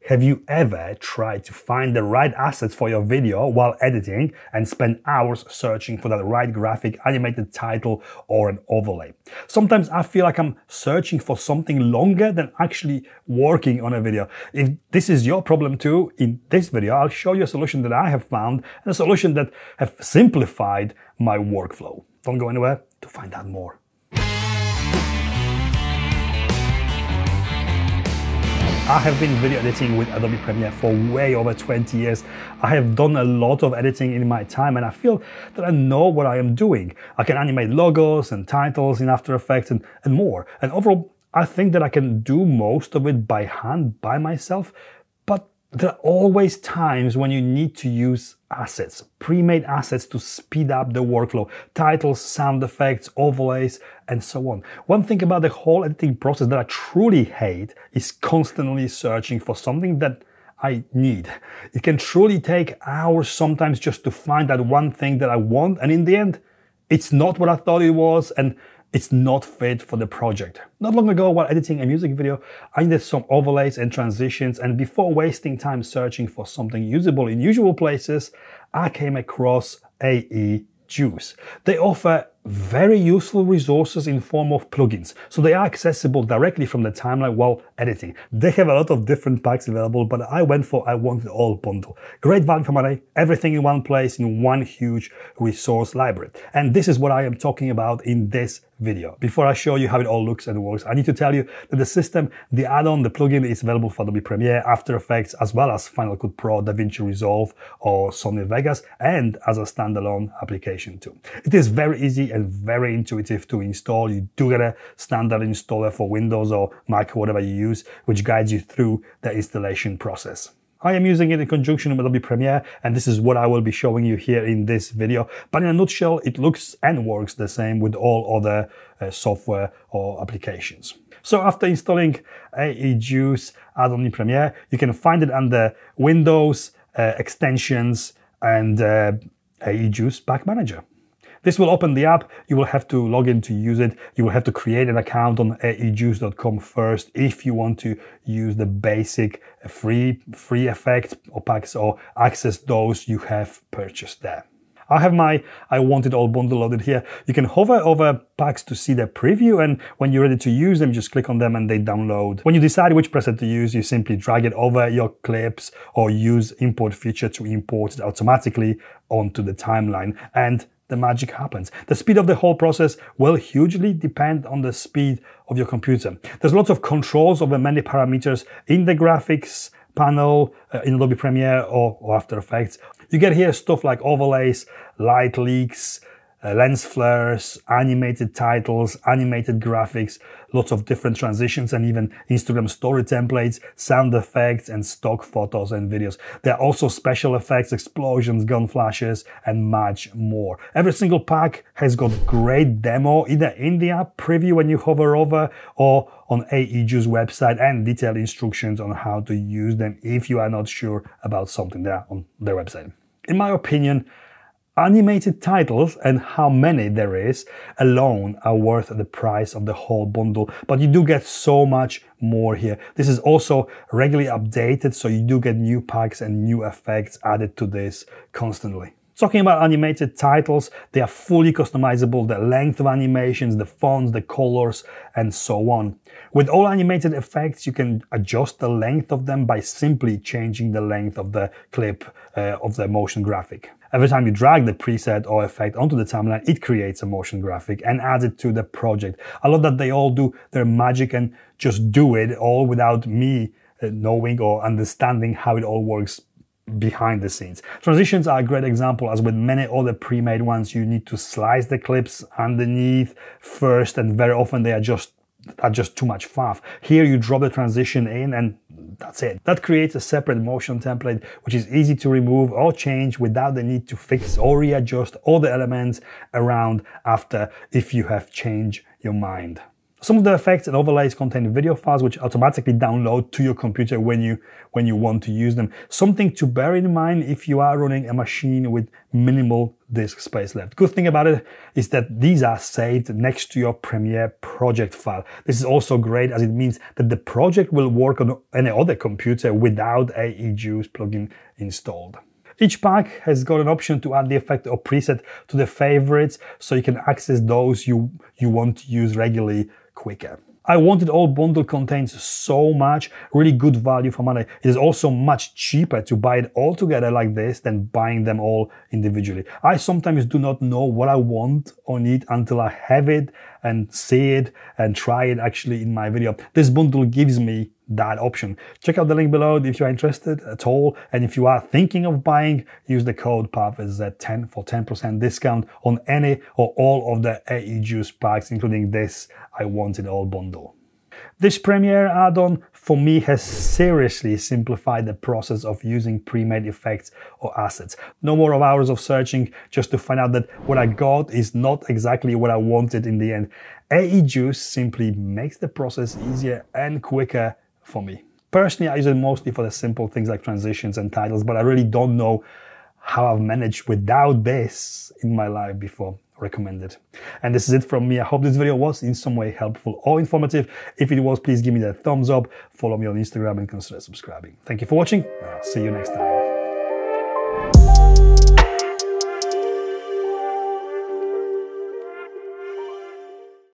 Have you ever tried to find the right assets for your video while editing and spend hours searching for that right graphic, animated title, or an overlay? Sometimes I feel like I'm searching for something longer than actually working on a video. If this is your problem too, in this video I'll show you a solution that I have found and a solution that have simplified my workflow. Don't go anywhere to find out more. I have been video editing with Adobe Premiere for way over 20 years. I have done a lot of editing in my time and I feel that I know what I am doing. I can animate logos and titles in After Effects and more. And overall, I think that I can do most of it by hand, by myself. But there are always times when you need to use assets, pre-made assets to speed up the workflow, titles, sound effects, overlays, and so on. One thing about the whole editing process that I truly hate is constantly searching for something that I need. It can truly take hours sometimes just to find that one thing that I want, and in the end, it's not what I thought it was, and it's not fit for the project. Not long ago, while editing a music video, I needed some overlays and transitions, and before wasting time searching for something usable in usual places, I came across AEJuice. They offer very useful resources in form of plugins, so they are accessible directly from the timeline while editing. They have a lot of different packs available, but I want the all bundle. Great value for money, everything in one place, in one huge resource library. And this is what I am talking about in this video. Before I show you how it all looks and works, I need to tell you that the system, the add-on, the plugin is available for Adobe Premiere, After Effects, as well as Final Cut Pro, Davinci Resolve, or Sony Vegas, and as a standalone application too. It is very easy and very intuitive to install. You do get a standard installer for Windows or Mac, whatever you use, which guides you through the installation process. I am using it in conjunction with Adobe Premiere, and this is what I will be showing you here in this video. But in a nutshell, it looks and works the same with all other software or applications. So after installing AEJuice Adobe Premiere, you can find it under Windows, Extensions, and AEJuice Pack Manager. This will open the app. You will have to log in to use it. You will have to create an account on aejuice.com first if you want to use the basic free effect or packs or access those you have purchased there. I have my I Want It All bundle loaded here. You can hover over packs to see their preview, and when you're ready to use them, just click on them and they download. When you decide which preset to use, you simply drag it over your clips or use import feature to import it automatically onto the timeline, and the magic happens. The speed of the whole process will hugely depend on the speed of your computer. There's lots of controls over many parameters in the graphics panel in Adobe Premiere or After Effects. You get here stuff like overlays, light leaks, lens flares, animated titles, animated graphics, lots of different transitions, and even Instagram story templates, sound effects, and stock photos and videos. There are also special effects, explosions, gun flashes, and much more. Every single pack has got great demo, either in the app preview when you hover over, or on AEJuice website, and detailed instructions on how to use them if you are not sure about something there on their website. In my opinion, animated titles, and how many there is, alone are worth the price of the whole bundle, but you do get so much more here. This is also regularly updated, so you do get new packs and new effects added to this constantly. Talking about animated titles, they are fully customizable, the length of animations, the fonts, the colors, and so on. With all animated effects, you can adjust the length of them by simply changing the length of the clip of the motion graphic. Every time you drag the preset or effect onto the timeline, it creates a motion graphic and adds it to the project. I love that they all do their magic and just do it all without me knowing or understanding how it all works behind the scenes. Transitions are a great example, as with many other pre-made ones, you need to slice the clips underneath first, and very often they are just too much faff. Here you drop the transition in and that's it. That creates a separate motion template, which is easy to remove or change without the need to fix or readjust all the elements around after if you have changed your mind. Some of the effects and overlays contain video files which automatically download to your computer when you want to use them. Something to bear in mind if you are running a machine with minimal disk space left. Good thing about it is that these are saved next to your Premiere project file. This is also great as it means that the project will work on any other computer without AEJuice plugin installed. Each pack has got an option to add the effect or preset to the favorites, so you can access those you want to use regularly quicker. I Wanted All bundle contains so much really good value for money. It is also much cheaper to buy it all together like this than buying them all individually. I sometimes do not know what I want or need until I have it and see it and try it actually in my video. This bundle gives me that option. Check out the link below if you're interested at all, and if you are thinking of buying, use the code PAVZ10 for 10% discount on any or all of the AEJuice packs, including this I Want It All bundle. This Premiere add-on for me has seriously simplified the process of using pre-made effects or assets. No more of hours of searching just to find out that what I got is not exactly what I wanted in the end. AEJuice simply makes the process easier and quicker for me. Personally, I use it mostly for the simple things like transitions and titles, but I really don't know how I've managed without this in my life before. Recommend it. And this is it from me. I hope this video was in some way helpful or informative. If it was, please give me that thumbs up, follow me on Instagram and consider subscribing. Thank you for watching. I'll see you next time.